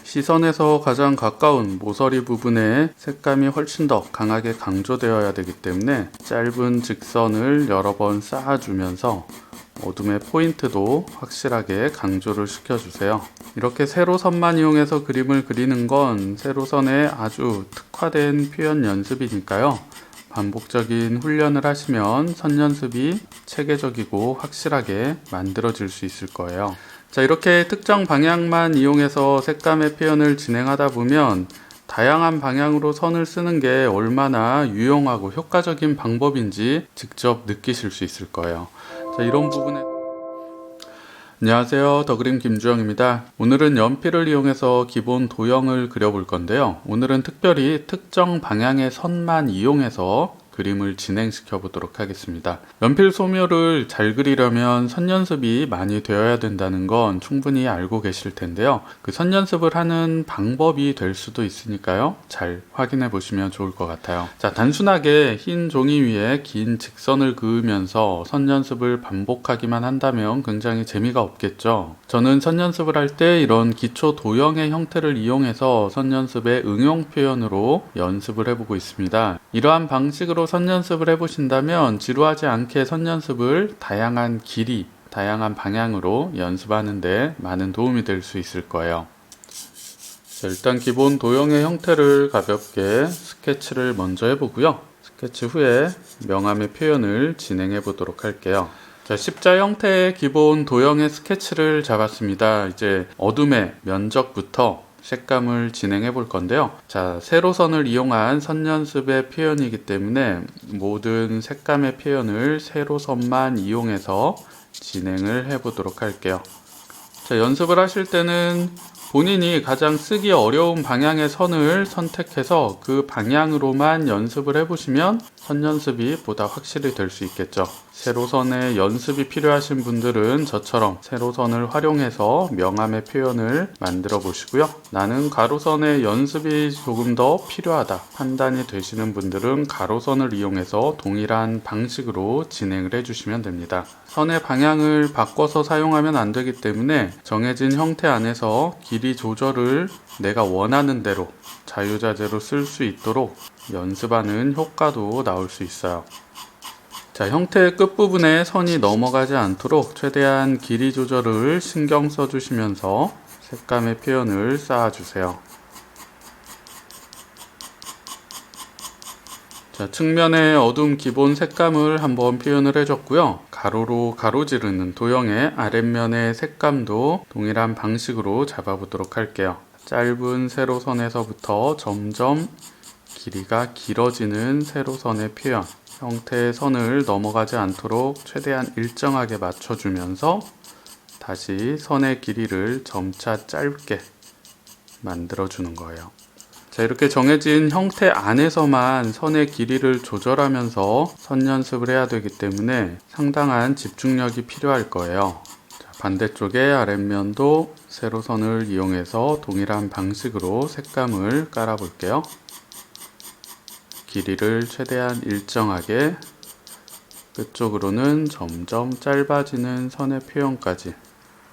시선에서 가장 가까운 모서리 부분에 색감이 훨씬 더 강하게 강조되어야 되기 때문에 짧은 직선을 여러 번 쌓아주면서 어둠의 포인트도 확실하게 강조를 시켜주세요. 이렇게 세로선만 이용해서 그림을 그리는 건 세로선에 아주 특화된 표현 연습이니까요. 반복적인 훈련을 하시면 선 연습이 체계적이고 확실하게 만들어질 수 있을 거예요. 자, 이렇게 특정 방향만 이용해서 색감의 표현을 진행하다 보면 다양한 방향으로 선을 쓰는 게 얼마나 유용하고 효과적인 방법인지 직접 느끼실 수 있을 거예요. 자, 이런 부분에 안녕하세요, 더그림 김주영입니다. 오늘은 연필을 이용해서 기본 도형을 그려볼 건데요. 오늘은 특별히 특정 방향의 선만 이용해서 그림을 진행시켜 보도록 하겠습니다. 연필 소묘를 잘 그리려면 선 연습이 많이 되어야 된다는 건 충분히 알고 계실 텐데요. 그 선 연습을 하는 방법이 될 수도 있으니까요. 잘 확인해 보시면 좋을 것 같아요. 자, 단순하게 흰 종이 위에 긴 직선을 그으면서 선 연습을 반복하기만 한다면 굉장히 재미가 없겠죠. 저는 선 연습을 할 때 이런 기초 도형의 형태를 이용해서 선 연습의 응용 표현으로 연습을 해보고 있습니다. 이러한 방식으로 선 연습을 해보신다면 지루하지 않게 선 연습을 다양한 길이, 다양한 방향으로 연습하는데 많은 도움이 될 수 있을 거예요. 자, 일단 기본 도형의 형태를 가볍게 스케치를 먼저 해보고요. 스케치 후에 명암의 표현을 진행해 보도록 할게요. 자, 십자 형태의 기본 도형의 스케치를 잡았습니다. 이제 어둠의 면적부터 색감을 진행해 볼 건데요. 자, 세로선을 이용한 선 연습의 표현이기 때문에 모든 색감의 표현을 세로선만 이용해서 진행을 해 보도록 할게요. 자, 연습을 하실 때는 본인이 가장 쓰기 어려운 방향의 선을 선택해서 그 방향으로만 연습을 해보시면 선 연습이 보다 확실히 될 수 있겠죠. 세로선에 연습이 필요하신 분들은 저처럼 세로선을 활용해서 명암의 표현을 만들어 보시고요. 나는 가로선의 연습이 조금 더 필요하다 판단이 되시는 분들은 가로선을 이용해서 동일한 방식으로 진행을 해주시면 됩니다. 선의 방향을 바꿔서 사용하면 안 되기 때문에 정해진 형태 안에서 길이 조절을 내가 원하는 대로 자유자재로 쓸 수 있도록 연습하는 효과도 나올 수 있어요. 자, 형태의 끝부분에 선이 넘어가지 않도록 최대한 길이 조절을 신경 써주시면서 색감의 표현을 쌓아주세요. 자, 측면의 어둠 기본 색감을 한번 표현을 해줬고요. 가로로 가로지르는 도형의 아랫면의 색감도 동일한 방식으로 잡아보도록 할게요. 짧은 세로선에서부터 점점 길이가 길어지는 세로선의 표현, 형태의 선을 넘어가지 않도록 최대한 일정하게 맞춰주면서 다시 선의 길이를 점차 짧게 만들어주는 거예요. 자, 이렇게 정해진 형태 안에서만 선의 길이를 조절하면서 선 연습을 해야 되기 때문에 상당한 집중력이 필요할 거예요. 자, 반대쪽의 아랫면도 세로선을 이용해서 동일한 방식으로 색감을 깔아 볼게요. 길이를 최대한 일정하게, 끝쪽으로는 점점 짧아지는 선의 표현까지.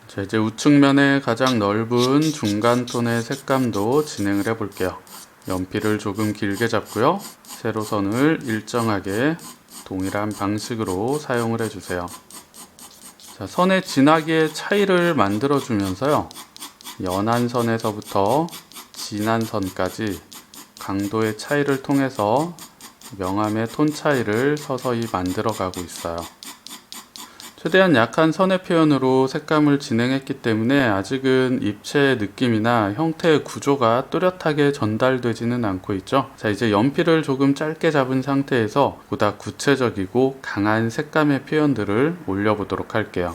자, 이제 우측면의 가장 넓은 중간 톤의 색감도 진행을 해 볼게요. 연필을 조금 길게 잡고요. 세로선을 일정하게 동일한 방식으로 사용을 해주세요. 자, 선의 진하기의 차이를 만들어 주면서요. 연한 선에서부터 진한 선까지 강도의 차이를 통해서 명암의 톤 차이를 서서히 만들어 가고 있어요. 최대한 약한 선의 표현으로 색감을 진행했기 때문에 아직은 입체의 느낌이나 형태의 구조가 뚜렷하게 전달되지는 않고 있죠. 자, 이제 연필을 조금 짧게 잡은 상태에서 보다 구체적이고 강한 색감의 표현들을 올려보도록 할게요.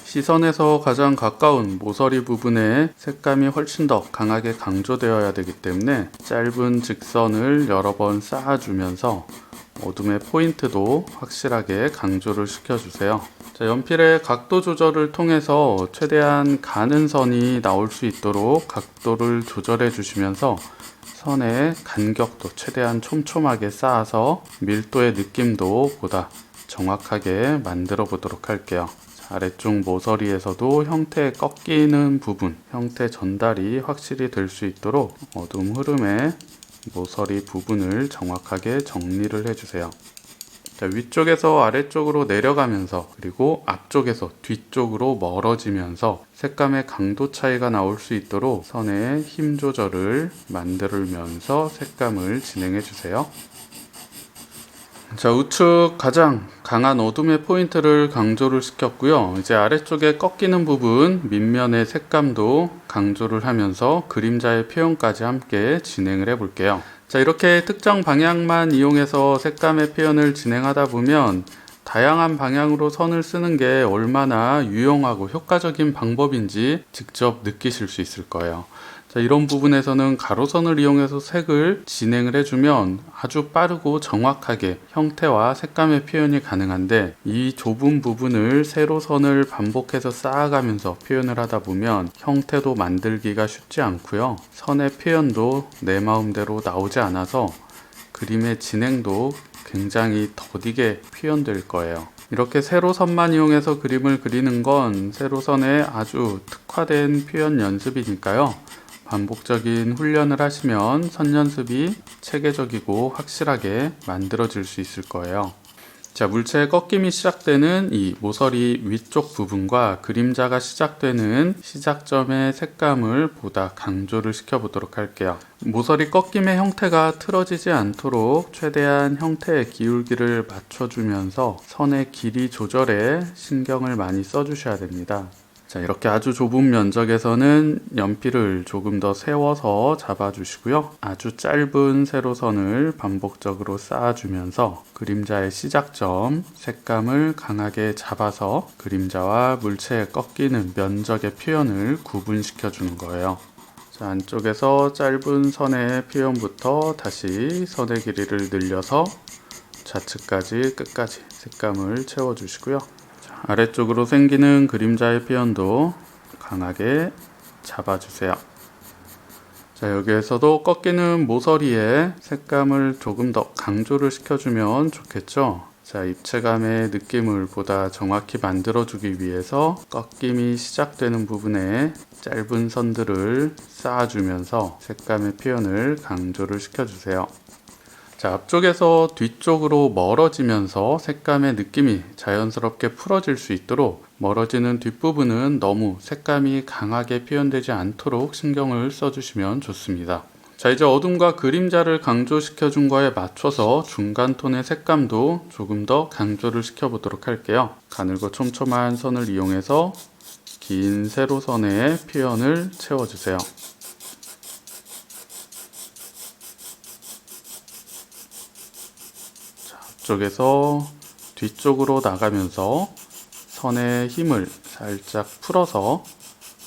시선에서 가장 가까운 모서리 부분에 색감이 훨씬 더 강하게 강조되어야 되기 때문에 짧은 직선을 여러 번 쌓아주면서 어둠의 포인트도 확실하게 강조를 시켜주세요. 자, 연필의 각도 조절을 통해서 최대한 가는 선이 나올 수 있도록 각도를 조절해 주시면서 선의 간격도 최대한 촘촘하게 쌓아서 밀도의 느낌도 보다 정확하게 만들어 보도록 할게요. 자, 아래쪽 모서리에서도 형태 꺾이는 부분, 형태 전달이 확실히 될 수 있도록 어둠 흐름의 모서리 부분을 정확하게 정리를 해주세요. 자, 위쪽에서 아래쪽으로 내려가면서 그리고 앞쪽에서 뒤쪽으로 멀어지면서 색감의 강도 차이가 나올 수 있도록 선의 힘 조절을 만들면서 색감을 진행해 주세요. 자, 우측 가장 강한 어둠의 포인트를 강조를 시켰고요. 이제 아래쪽에 꺾이는 부분 밑면의 색감도 강조를 하면서 그림자의 표현까지 함께 진행을 해 볼게요. 자, 이렇게 특정 방향만 이용해서 색감의 표현을 진행하다 보면 다양한 방향으로 선을 쓰는 게 얼마나 유용하고 효과적인 방법인지 직접 느끼실 수 있을 거예요. 자, 이런 부분에서는 가로선을 이용해서 색을 진행을 해주면 아주 빠르고 정확하게 형태와 색감의 표현이 가능한데, 이 좁은 부분을 세로선을 반복해서 쌓아가면서 표현을 하다 보면 형태도 만들기가 쉽지 않고요. 선의 표현도 내 마음대로 나오지 않아서 그림의 진행도 굉장히 더디게 표현될 거예요. 이렇게 세로선만 이용해서 그림을 그리는 건 세로선의 아주 특화된 표현 연습이니까요. 반복적인 훈련을 하시면 선 연습이 체계적이고 확실하게 만들어질 수 있을 거예요. 자, 물체의 꺾임이 시작되는 이 모서리 위쪽 부분과 그림자가 시작되는 시작점의 색감을 보다 강조를 시켜보도록 할게요. 모서리 꺾임의 형태가 틀어지지 않도록 최대한 형태의 기울기를 맞춰주면서 선의 길이 조절에 신경을 많이 써주셔야 됩니다. 자, 이렇게 아주 좁은 면적에서는 연필을 조금 더 세워서 잡아주시고요. 아주 짧은 세로선을 반복적으로 쌓아주면서 그림자의 시작점, 색감을 강하게 잡아서 그림자와 물체에 꺾이는 면적의 표현을 구분시켜 주는 거예요. 자, 안쪽에서 짧은 선의 표현부터 다시 선의 길이를 늘려서 좌측까지 끝까지 색감을 채워주시고요. 아래쪽으로 생기는 그림자의 표현도 강하게 잡아주세요. 자, 여기에서도 꺾이는 모서리에 색감을 조금 더 강조를 시켜주면 좋겠죠. 자, 입체감의 느낌을 보다 정확히 만들어주기 위해서 꺾임이 시작되는 부분에 짧은 선들을 쌓아주면서 색감의 표현을 강조를 시켜주세요. 자, 앞쪽에서 뒤쪽으로 멀어지면서 색감의 느낌이 자연스럽게 풀어질 수 있도록 멀어지는 뒷부분은 너무 색감이 강하게 표현되지 않도록 신경을 써주시면 좋습니다. 자, 이제 어둠과 그림자를 강조시켜 준 거에 맞춰서 중간 톤의 색감도 조금 더 강조를 시켜보도록 할게요. 가늘고 촘촘한 선을 이용해서 긴 세로선의 표현을 채워주세요. 앞쪽에서 뒤쪽으로 나가면서 선의 힘을 살짝 풀어서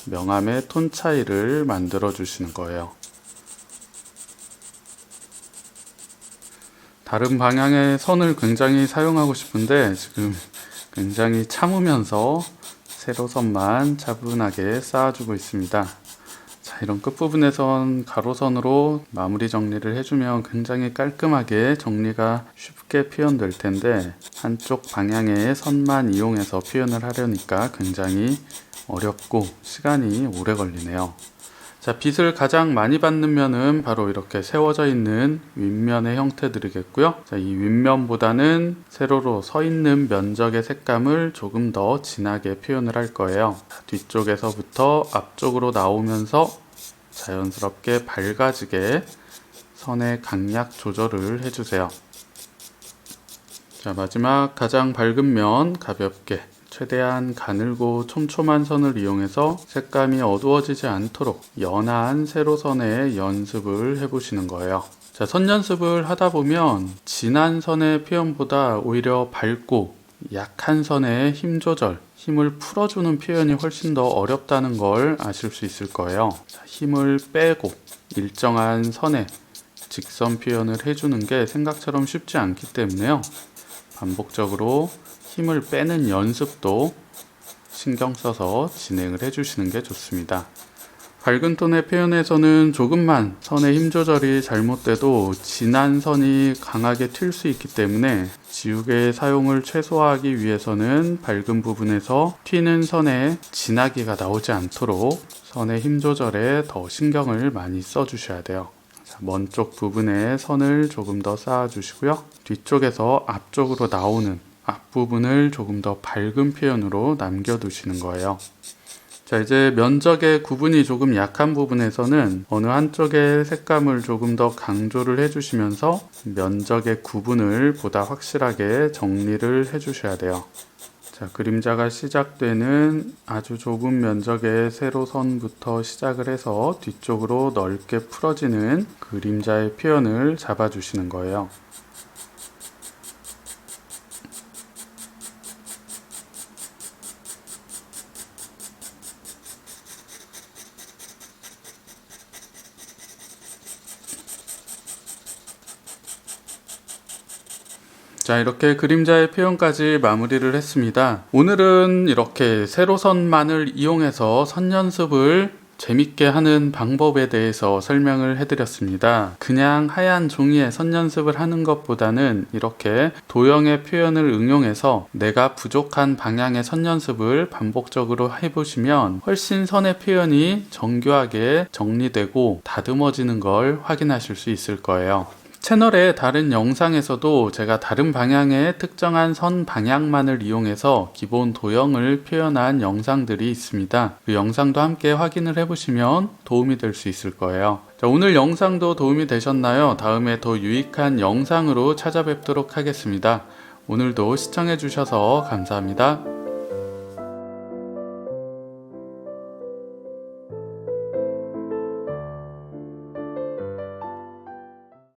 명암의 톤 차이를 만들어 주시는 거예요. 다른 방향의 선을 굉장히 사용하고 싶은데 지금 굉장히 참으면서 세로선만 차분하게 쌓아주고 있습니다. 자, 이런 끝부분에선 가로선으로 마무리 정리를 해주면 굉장히 깔끔하게 정리가 쉽게 표현될 텐데, 한쪽 방향의 선만 이용해서 표현을 하려니까 굉장히 어렵고 시간이 오래 걸리네요. 자, 빛을 가장 많이 받는 면은 바로 이렇게 세워져 있는 윗면의 형태들이겠고요. 자, 이 윗면보다는 세로로 서 있는 면적의 색감을 조금 더 진하게 표현을 할 거예요. 자, 뒤쪽에서부터 앞쪽으로 나오면서 자연스럽게 밝아지게 선의 강약 조절을 해주세요. 자, 마지막 가장 밝은 면 가볍게 최대한 가늘고 촘촘한 선을 이용해서 색감이 어두워지지 않도록 연한 세로선의 연습을 해보시는 거예요. 자, 선 연습을 하다 보면 진한 선의 표현보다 오히려 밝고 약한 선의 힘 조절, 힘을 풀어주는 표현이 훨씬 더 어렵다는 걸 아실 수 있을 거예요. 자, 힘을 빼고 일정한 선에 직선 표현을 해주는 게 생각처럼 쉽지 않기 때문에요. 반복적으로 힘을 빼는 연습도 신경 써서 진행을 해주시는 게 좋습니다. 밝은 톤의 표현에서는 조금만 선의 힘 조절이 잘못돼도 진한 선이 강하게 튈 수 있기 때문에 지우개 사용을 최소화하기 위해서는 밝은 부분에서 튀는 선에 진하기가 나오지 않도록 선의 힘 조절에 더 신경을 많이 써주셔야 돼요. 먼 쪽 부분에 선을 조금 더 쌓아 주시고요. 뒤쪽에서 앞쪽으로 나오는 앞부분을 조금 더 밝은 표현으로 남겨두시는 거예요. 자, 이제 면적의 구분이 조금 약한 부분에서는 어느 한쪽의 색감을 조금 더 강조를 해주시면서 면적의 구분을 보다 확실하게 정리를 해주셔야 돼요. 자, 그림자가 시작되는 아주 좁은 면적의 세로선부터 시작을 해서 뒤쪽으로 넓게 풀어지는 그림자의 표현을 잡아주시는 거예요. 자, 이렇게 그림자의 표현까지 마무리를 했습니다. 오늘은 이렇게 세로선만을 이용해서 선 연습을 재밌게 하는 방법에 대해서 설명을 해드렸습니다. 그냥 하얀 종이에 선 연습을 하는 것보다는 이렇게 도형의 표현을 응용해서 내가 부족한 방향의 선 연습을 반복적으로 해보시면 훨씬 선의 표현이 정교하게 정리되고 다듬어지는 걸 확인하실 수 있을 거예요. 채널의 다른 영상에서도 제가 다른 방향의 특정한 선 방향만을 이용해서 기본 도형을 표현한 영상들이 있습니다. 그 영상도 함께 확인을 해보시면 도움이 될 수 있을 거예요. 자, 오늘 영상도 도움이 되셨나요? 다음에 더 유익한 영상으로 찾아뵙도록 하겠습니다. 오늘도 시청해주셔서 감사합니다.